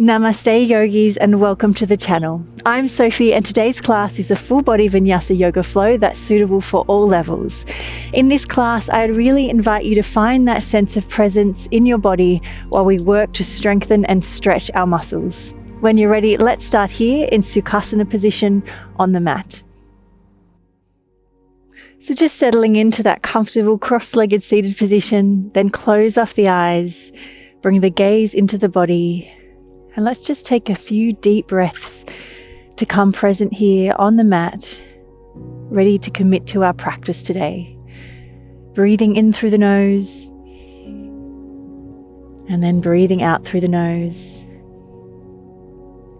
Namaste yogis and welcome to the channel. I'm Sophie and today's class is a full body Vinyasa yoga flow that's suitable for all levels. In this class, I'd really invite you to find that sense of presence in your body while we work to strengthen and stretch our muscles. When you're ready, let's start here in Sukhasana position on the mat. So just settling into that comfortable cross-legged seated position, then close off the eyes, bring the gaze into the body. And let's just take a few deep breaths to come present here on the mat, ready to commit to our practice today. Breathing in through the nose, and then breathing out through the nose.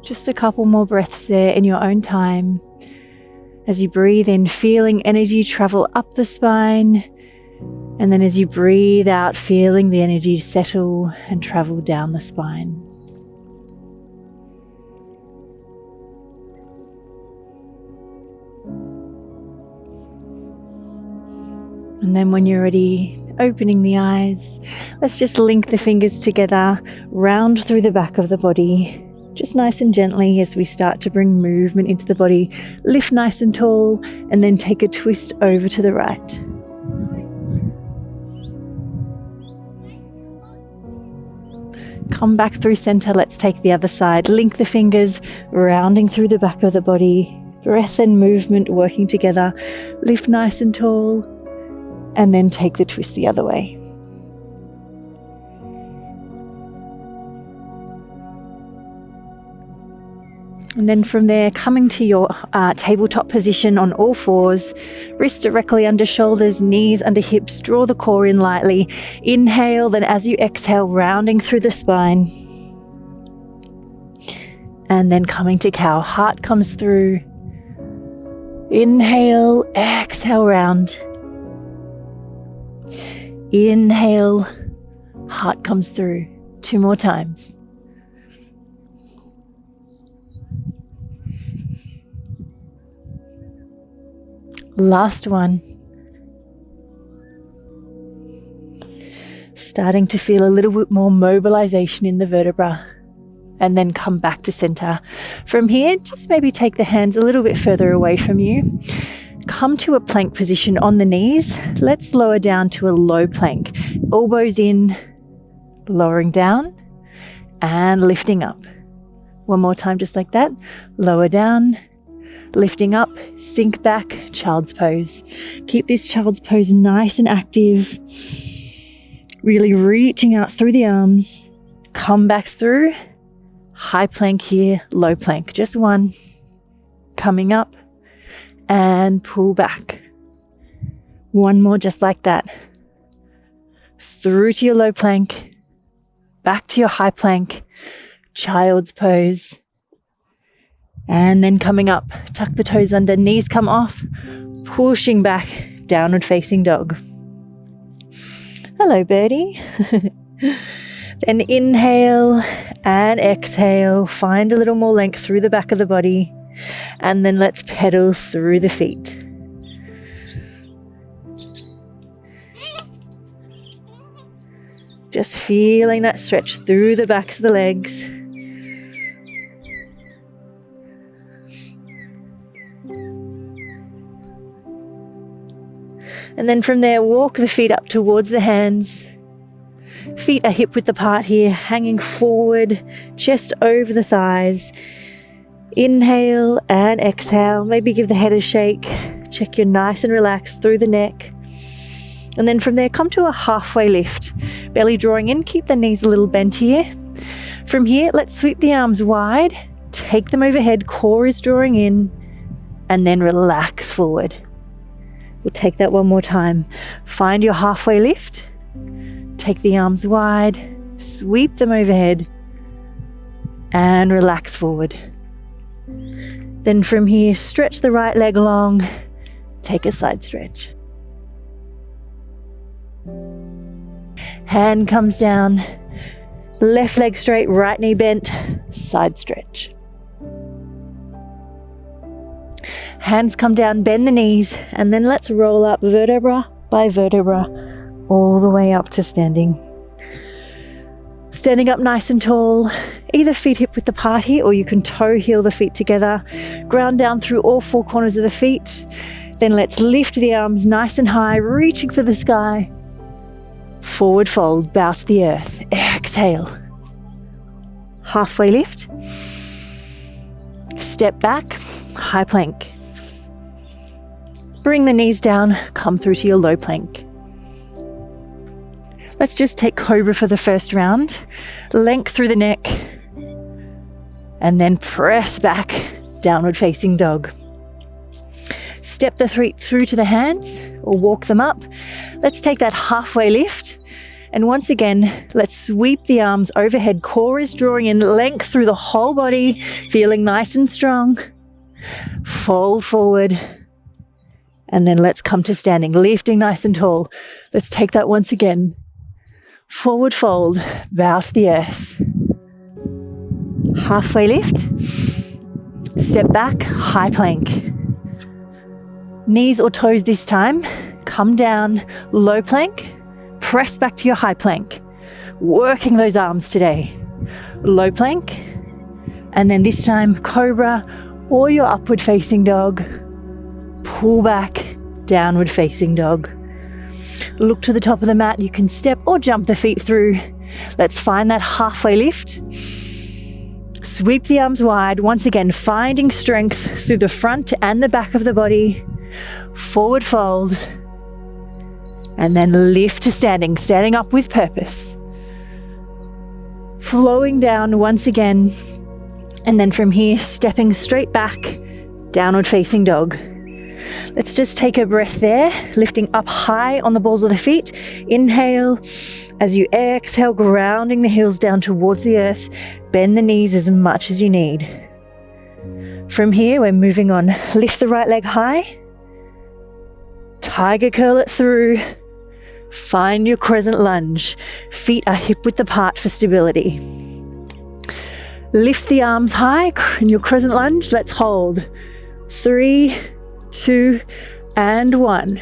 Just a couple more breaths there in your own time. As you breathe in, feeling energy travel up the spine, and then as you breathe out, feeling the energy settle and travel down the spine. And then when you're ready, opening the eyes, let's just link the fingers together, round through the back of the body, just nice and gently as we start to bring movement into the body. Lift nice and tall, and then take a twist over to the right. Come back through center, let's take the other side. Link the fingers, rounding through the back of the body. Breath and movement working together. Lift nice and tall, and then take the twist the other way. And then from there, coming to your tabletop position on all fours, wrists directly under shoulders, knees under hips, draw the core in lightly. Inhale, then as you exhale, rounding through the spine. And then coming to cow, heart comes through. Inhale, exhale, round. Inhale, heart comes through. 2 more times. Last one. Starting to feel a little bit more mobilization in the vertebra, and then come back to center. From here, just maybe take the hands a little bit further away from you. Come to a plank position on the knees. Let's lower down to a low plank. Elbows in, lowering down, and lifting up. One more time, just like that. Lower down, lifting up, sink back, child's pose. Keep this child's pose nice and active. Really reaching out through the arms. Come back through. High plank here, low plank. Just one. Coming up. And pull back. One more just like that. Through to your low plank. Back to your high plank. Child's pose. And then coming up. Tuck the toes under. Knees come off. Pushing back. Downward facing dog. Hello, birdie. Then inhale and exhale. Find a little more length through the back of the body. And then let's pedal through the feet. Just feeling that stretch through the backs of the legs. And then from there, walk the feet up towards the hands. Feet are hip width apart here, hanging forward, chest over the thighs. Inhale and exhale. Maybe give the head a shake. Check you're nice and relaxed through the neck. And then from there, come to a halfway lift. Belly drawing in. Keep the knees a little bent here. From here, let's sweep the arms wide. Take them overhead. Core is drawing in. And then relax forward. We'll take that one more time. Find your halfway lift. Take the arms wide. Sweep them overhead. And relax forward. Then from here, stretch the right leg long, take a side stretch. Hand comes down, left leg straight, right knee bent, side stretch. Hands come down, bend the knees, and then let's roll up vertebra by vertebra all the way up to standing. Standing up nice and tall, Either feet hip width apart here, or you can toe heel the feet together. Ground down through all four corners of the feet. Then let's lift the arms nice and high, reaching for the sky. Forward fold, bow to the earth. Exhale. Halfway lift. Step back, high plank. Bring the knees down, come through to your low plank. Let's just take cobra for the first round. Length through the neck. And then press back, downward facing dog. Step the feet through to the hands or walk them up. Let's take that halfway lift. And once again, let's sweep the arms overhead. Core is drawing in length through the whole body, feeling nice and strong. Fold forward. And then let's come to standing, lifting nice and tall. Let's take that once again. Forward fold, bow to the earth. Halfway lift. Step back, high plank. Knees or toes this time. Come down, low plank. Press back to your high plank. Working those arms today. Low plank. And then this time, cobra or your upward facing dog. Pull back, downward facing dog. Look to the top of the mat. You can step or jump the feet through. Let's find that halfway lift. Sweep the arms wide. Once again, finding strength through the front and the back of the body. Forward fold. And then lift to standing, standing up with purpose. Flowing down once again. And then from here, stepping straight back, downward facing dog. Let's just take a breath there, lifting up high on the balls of the feet. Inhale. As you exhale, grounding the heels down towards the earth. Bend the knees as much as you need. From here, we're moving on. Lift the right leg high. Tiger curl it through. Find your crescent lunge. Feet are hip width apart for stability. Lift the arms high in your crescent lunge. Let's hold. 3, 2, and 1.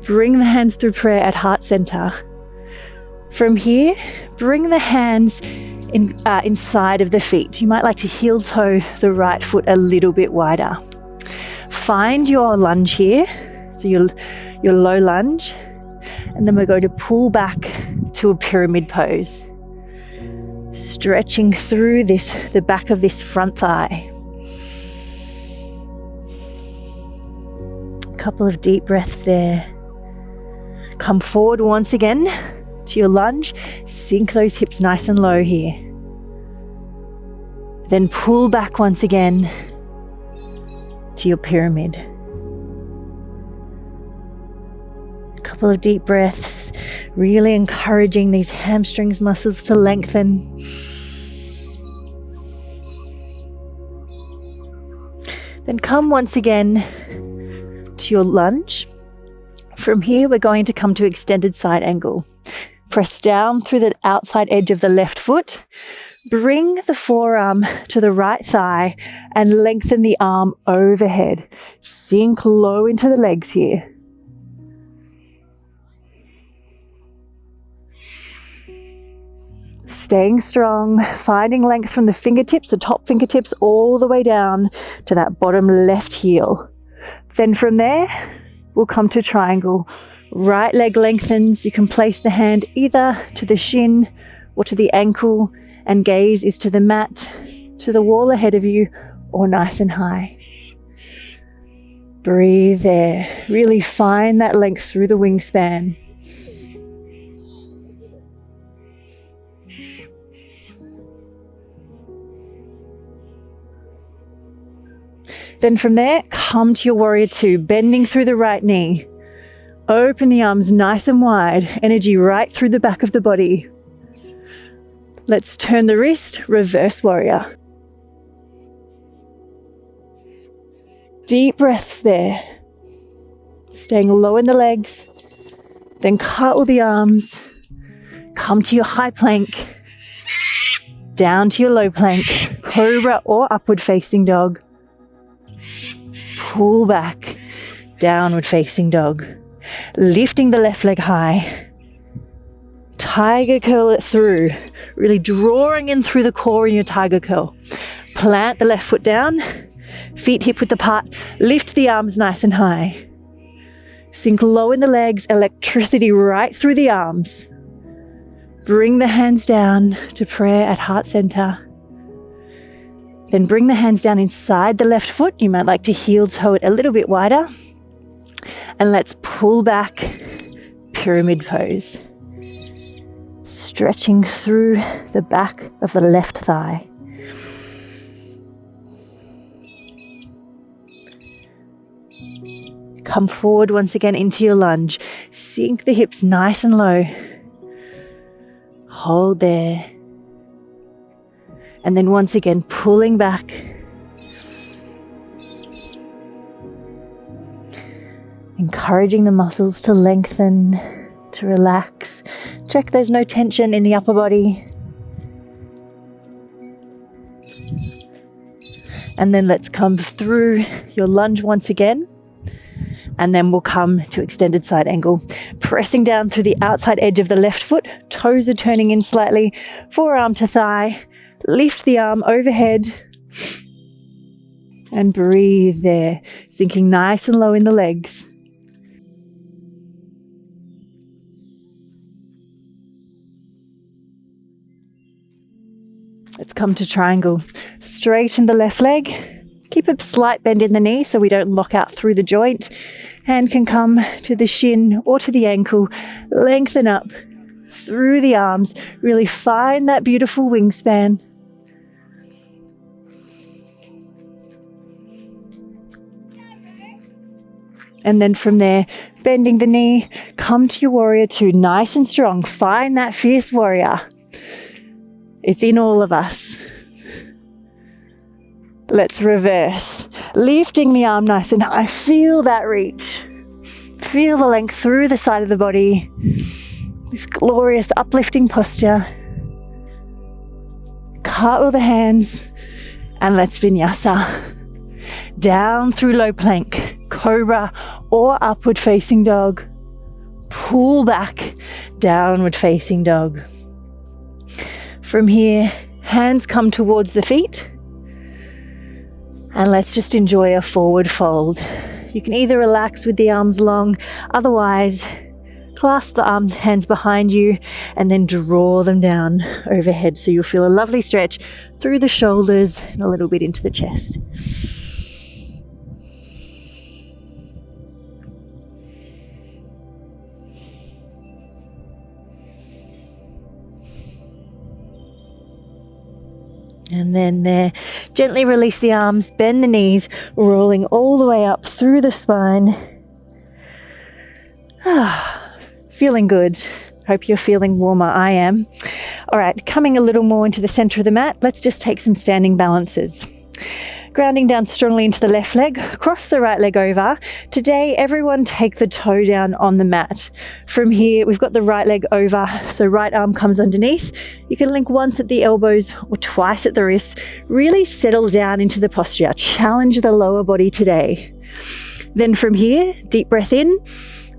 Bring the hands through prayer at heart center. From here, bring the hands inside of the feet. You might like to heel toe the right foot a little bit wider. Find your lunge here. So your low lunge. And then we're going to pull back to a pyramid pose. Stretching through the back of this front thigh. A couple of deep breaths there. Come forward once again to your lunge. Sink those hips nice and low here. Then pull back once again to your pyramid. Couple of deep breaths, really encouraging these hamstrings muscles to lengthen. Then come once again to your lunge. From here, we're going to come to extended side angle. Press down through the outside edge of the left foot. Bring the forearm to the right thigh and lengthen the arm overhead. Sink low into the legs here. Staying strong, finding length from the fingertips, the top fingertips, all the way down to that bottom left heel. Then from there, we'll come to triangle. Right leg lengthens. You can place the hand either to the shin or to the ankle, and gaze is to the mat, to the wall ahead of you, or nice and high. Breathe there. Really find that length through the wingspan. Then from there, come to your warrior two, bending through the right knee. Open the arms nice and wide, energy right through the back of the body. Let's turn the wrist, reverse warrior. Deep breaths there. Staying low in the legs. Then curl the arms. Come to your high plank. Down to your low plank, cobra or upward facing dog. Pull back, downward facing dog. Lifting the left leg high. Tiger curl it through. really drawing in through the core in your tiger curl. Plant the left foot down, feet hip width apart, lift the arms nice and high. Sink low in the legs, electricity right through the arms. Bring the hands down to prayer at heart center. Then bring the hands down inside the left foot. You might like to heel toe it a little bit wider. And let's pull back, pyramid pose. Stretching through the back of the left thigh. Come forward once again into your lunge. Sink the hips nice and low. Hold there. And then once again, pulling back. Encouraging the muscles to lengthen, to relax. Check there's no tension in the upper body. And then let's come through your lunge once again. And then we'll come to extended side angle. Pressing down through the outside edge of the left foot. Toes are turning in slightly. Forearm to thigh. Lift the arm overhead. And breathe there. Sinking nice and low in the legs. Let's come to triangle. Straighten the left leg. Keep a slight bend in the knee so we don't lock out through the joint. Hand can come to the shin or to the ankle. Lengthen up through the arms. Really find that beautiful wingspan. And then from there, bending the knee, come to your warrior two, nice and strong. Find that fierce warrior. It's in all of us. Let's reverse. Lifting the arm nice and high. Feel that reach. Feel the length through the side of the body. This glorious uplifting posture. Cartwheel the hands. And let's vinyasa. Down through low plank, cobra or upward facing dog. Pull back, downward facing dog. From here, hands come towards the feet. And let's just enjoy a forward fold. You can either relax with the arms long, otherwise clasp the arms, hands behind you, and then draw them down overhead. So you'll feel a lovely stretch through the shoulders and a little bit into the chest. And then there, gently release the arms, bend the knees, rolling all the way up through the spine. Feeling good. Hope you're feeling warmer. I am. All right, coming a little more into the center of the mat, let's just take some standing balances. Grounding down strongly into the left leg, cross the right leg over. Today, everyone take the toe down on the mat. From here, we've got the right leg over, so right arm comes underneath. You can link once at the elbows or twice at the wrists. Really settle down into the posture. Challenge the lower body today. Then from here, deep breath in.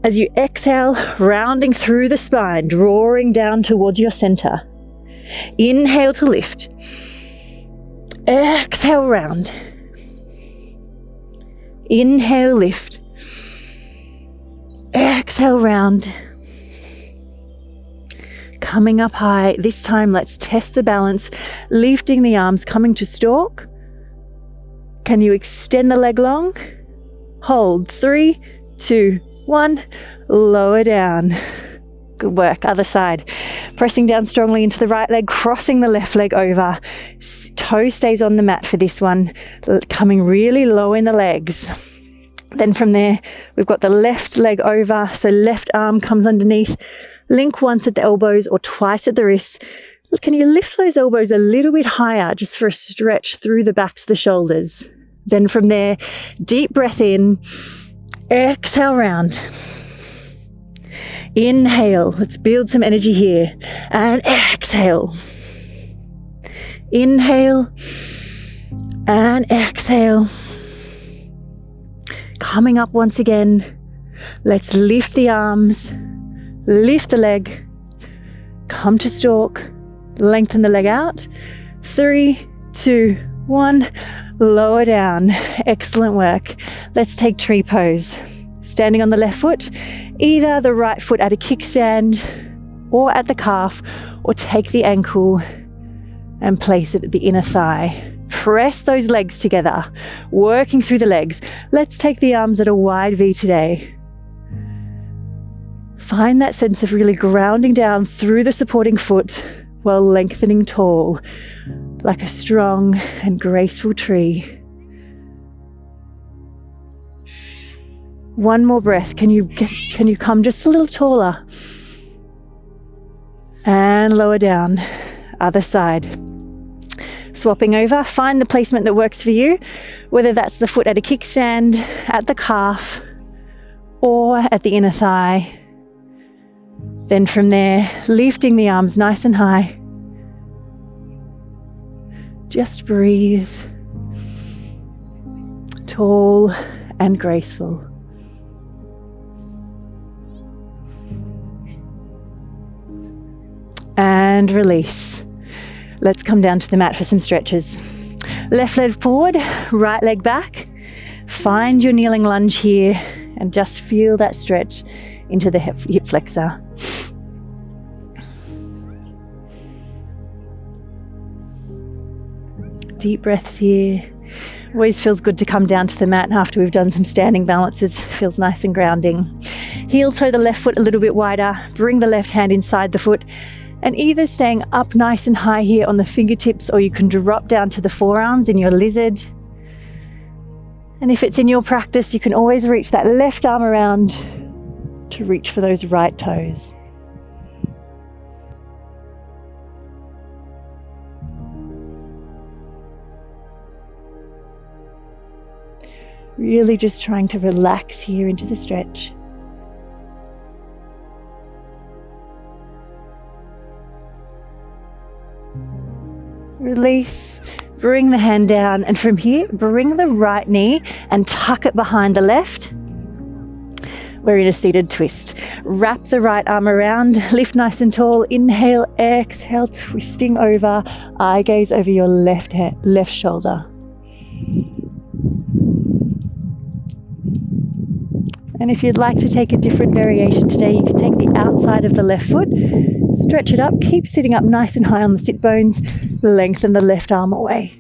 As you exhale, rounding through the spine, drawing down towards your center. Inhale to lift. Exhale, round. Inhale, lift. Exhale, round. Coming up high. This time, let's test the balance. Lifting the arms, coming to stalk. Can you extend the leg long? Hold. 3, 2, 1. Lower down. Good work. Other side. Pressing down strongly into the right leg, crossing the left leg over. Toe stays on the mat for this one, coming really low in the legs. Then from there, we've got the left leg over, so left arm comes underneath. Link once at the elbows or twice at the wrists. Can you lift those elbows a little bit higher just for a stretch through the backs of the shoulders? Then from there, deep breath in, exhale, round. Inhale, let's build some energy here, and exhale. Inhale and exhale. Coming up once again. Let's lift the arms, lift the leg, come to stalk, Lengthen the leg out. 3, 2, 1. Lower down. Excellent work. Let's take tree pose. Standing on the left foot, either the right foot at a kickstand or at the calf, or take the ankle and place it at the inner thigh. Press those legs together, working through the legs. Let's take the arms at a wide V today. Find that sense of really grounding down through the supporting foot while lengthening tall, like a strong and graceful tree. One more breath. Can you come just a little taller? And lower down. Other side. Swapping over. Find the placement that works for you, whether that's the foot at a kickstand, at the calf, or at the inner thigh. Then from there, lifting the arms nice and high. Just breathe. Tall and graceful. And release. Let's come down to the mat for some stretches. Left leg forward, right leg back. Find your kneeling lunge here and just feel that stretch into the hip flexor. Deep breaths here. Always feels good to come down to the mat after we've done some standing balances. Feels nice and grounding. Heel toe the left foot a little bit wider. Bring the left hand inside the foot. And either staying up nice and high here on the fingertips, or you can drop down to the forearms in your lizard. And if it's in your practice, you can always reach that left arm around to reach for those right toes. Really just trying to relax here into the stretch. Release, bring the hand down, and from here, bring the right knee and tuck it behind the left. We're in a seated twist. Wrap the right arm around, lift nice and tall. Inhale, exhale, twisting over. Eye gaze over your left shoulder. And if you'd like to take a different variation today, you can take the outside of the left foot, stretch it up, keep sitting up nice and high on the sit bones, lengthen the left arm away.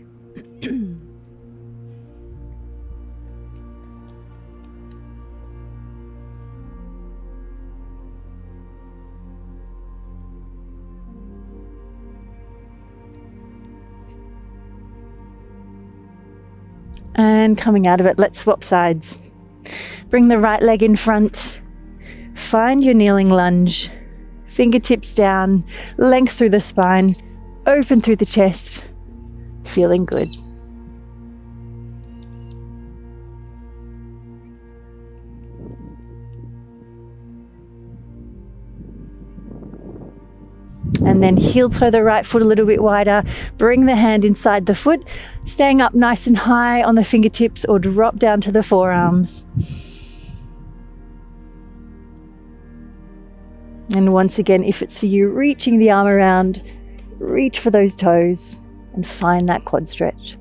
And coming out of it, let's swap sides. Bring the right leg in front. Find your kneeling lunge. Fingertips down, length through the spine, open through the chest. Feeling good. And then heel toe the right foot a little bit wider. Bring the hand inside the foot, staying up nice and high on the fingertips, or drop down to the forearms. And once again, if it's for you, reaching the arm around, reach for those toes and find that quad stretch.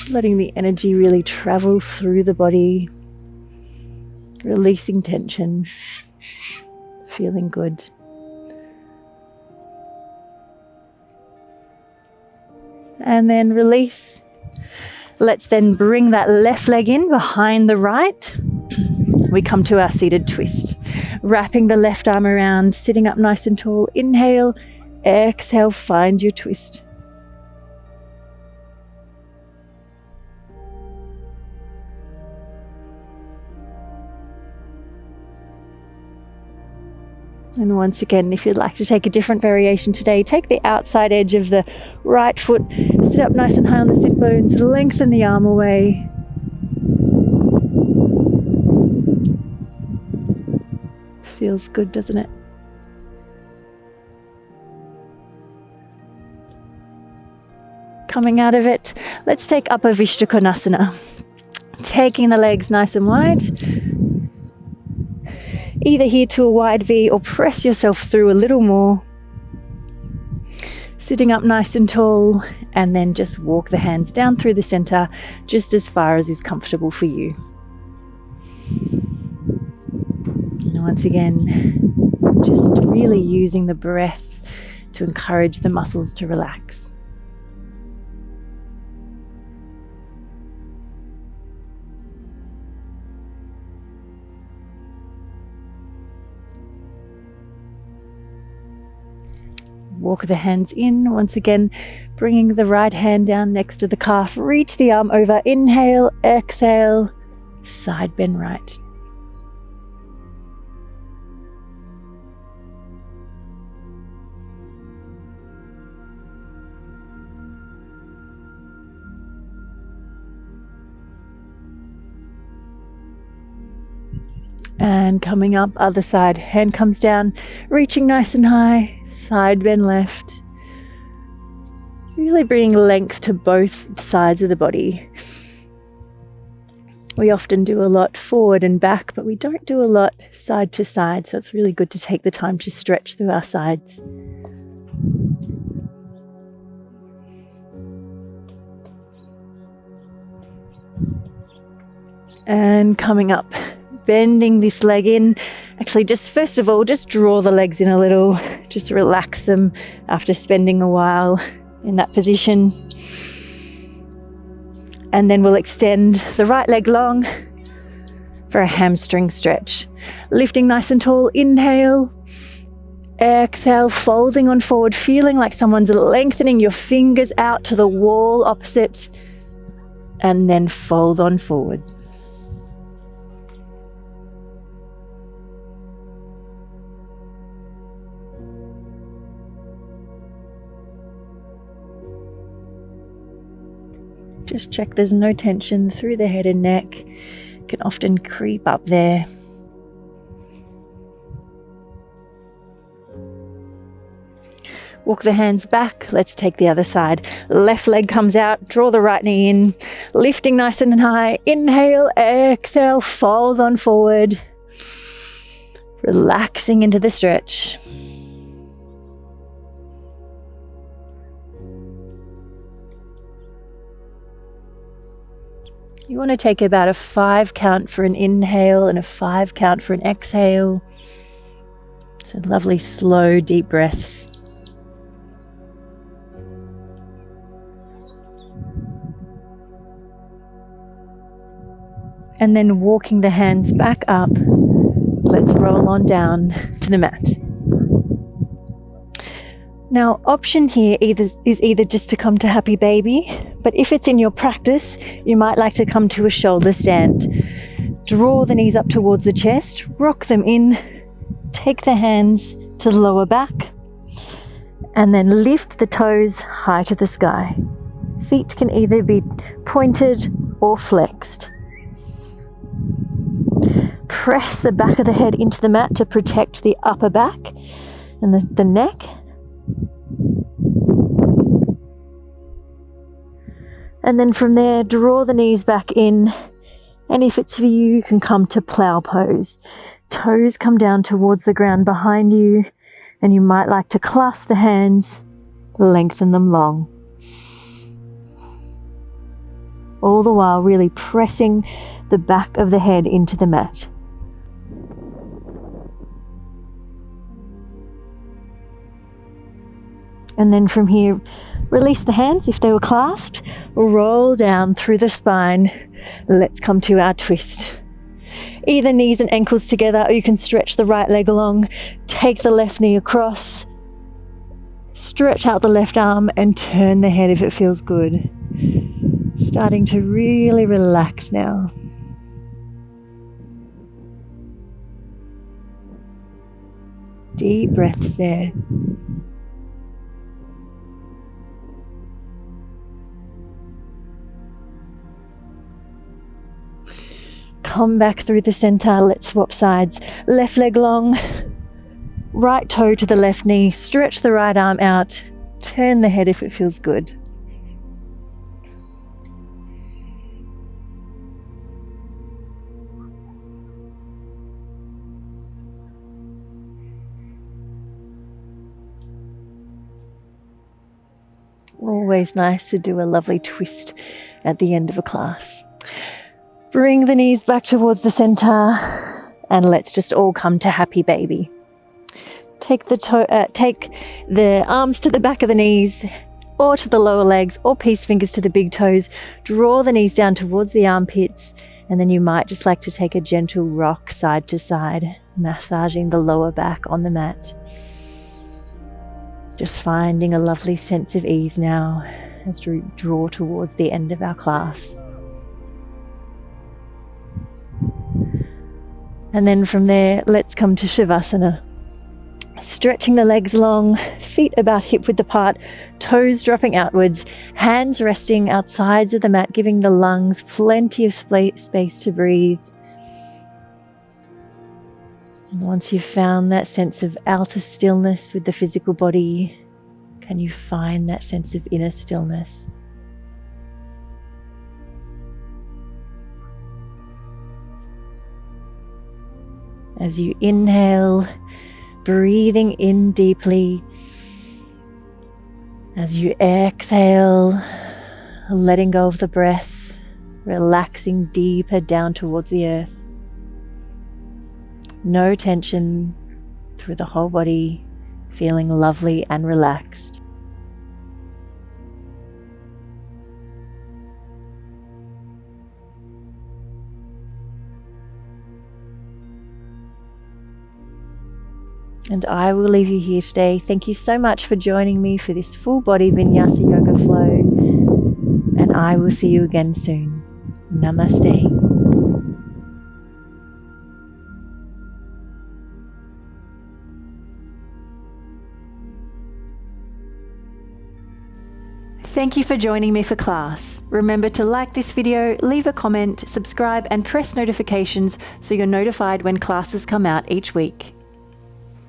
Letting the energy really travel through the body, releasing tension, feeling good. And then release. Let's then bring that left leg in behind the right. We come to our seated twist. Wrapping the left arm around, sitting up nice and tall. Inhale, exhale, find your twist. And once again, if you'd like to take a different variation today, take the outside edge of the right foot, sit up nice and high on the sit bones, lengthen the arm away. Feels good, doesn't it? Coming out of it, let's take Upper Vishnu Konasana. Taking the legs nice and wide. Either here to a wide V or press yourself through a little more. Sitting up nice and tall, and then just walk the hands down through the center just as far as is comfortable for you. And once again, just really using the breath to encourage the muscles to relax. Walk the hands in, once again, bringing the right hand down next to the calf. Reach the arm over. Inhale, exhale, side bend right. And coming up, other side. Hand comes down, reaching nice and high. Side bend left. Really bringing length to both sides of the body. We often do a lot forward and back, but we don't do a lot side to side, so it's really good to take the time to stretch through our sides. And coming up, bending this leg in. Actually, just first of all, just draw the legs in a little. Just relax them after spending a while in that position. And then we'll extend the right leg long for a hamstring stretch. Lifting nice and tall, inhale. Exhale, folding on forward, feeling like someone's lengthening your fingers out to the wall opposite. And then fold on forward. Just check there's no tension through the head and neck. It can often creep up there. Walk the hands back. Let's take the other side. Left leg comes out. Draw the right knee in. Lifting nice and high. Inhale, exhale, fold on forward. Relaxing into the stretch. You want to take about a 5 count for an inhale and a 5 count for an exhale. So lovely, slow, deep breaths. And then walking the hands back up, let's roll on down to the mat. Now, option here is either just to come to happy baby, but if it's in your practice, you might like to come to a shoulder stand. Draw the knees up towards the chest, rock them in, take the hands to the lower back, and then lift the toes high to the sky. Feet can either be pointed or flexed. Press the back of the head into the mat to protect the upper back and the neck. And then from there, draw the knees back in. And if it's for you, you can come to plow pose. Toes come down towards the ground behind you. And you might like to clasp the hands, lengthen them long. All the while really pressing the back of the head into the mat. And then from here, release the hands if they were clasped. Roll down through the spine. Let's come to our twist. Either knees and ankles together, or you can stretch the right leg along. Take the left knee across. Stretch out the left arm and turn the head if it feels good. Starting to really relax now. Deep breaths there. Come back through the center. Let's swap sides. Left leg long. Right toe to the left knee. Stretch the right arm out. Turn the head if it feels good. Always nice to do a lovely twist at the end of a class. Bring the knees back towards the center and let's just all come to happy baby. Take the arms to the back of the knees or to the lower legs, or peace fingers to the big toes. Draw the knees down towards the armpits, and then you might just like to take a gentle rock side to side, massaging the lower back on the mat. Just finding a lovely sense of ease now as we draw towards the end of our class. And then from there, let's come to Savasana. Stretching the legs long, feet about hip-width apart, toes dropping outwards, hands resting outsides of the mat, giving the lungs plenty of space to breathe. And once you've found that sense of outer stillness with the physical body, can you find that sense of inner stillness? As you inhale, breathing in deeply. As you exhale, letting go of the breath, relaxing deeper down towards the earth. No tension through the whole body, feeling lovely and relaxed. And I will leave you here today. Thank you so much for joining me for this full body Vinyasa yoga flow. And I will see you again soon. Namaste. Thank you for joining me for class. Remember to like this video, leave a comment, subscribe and press notifications so you're notified when classes come out each week.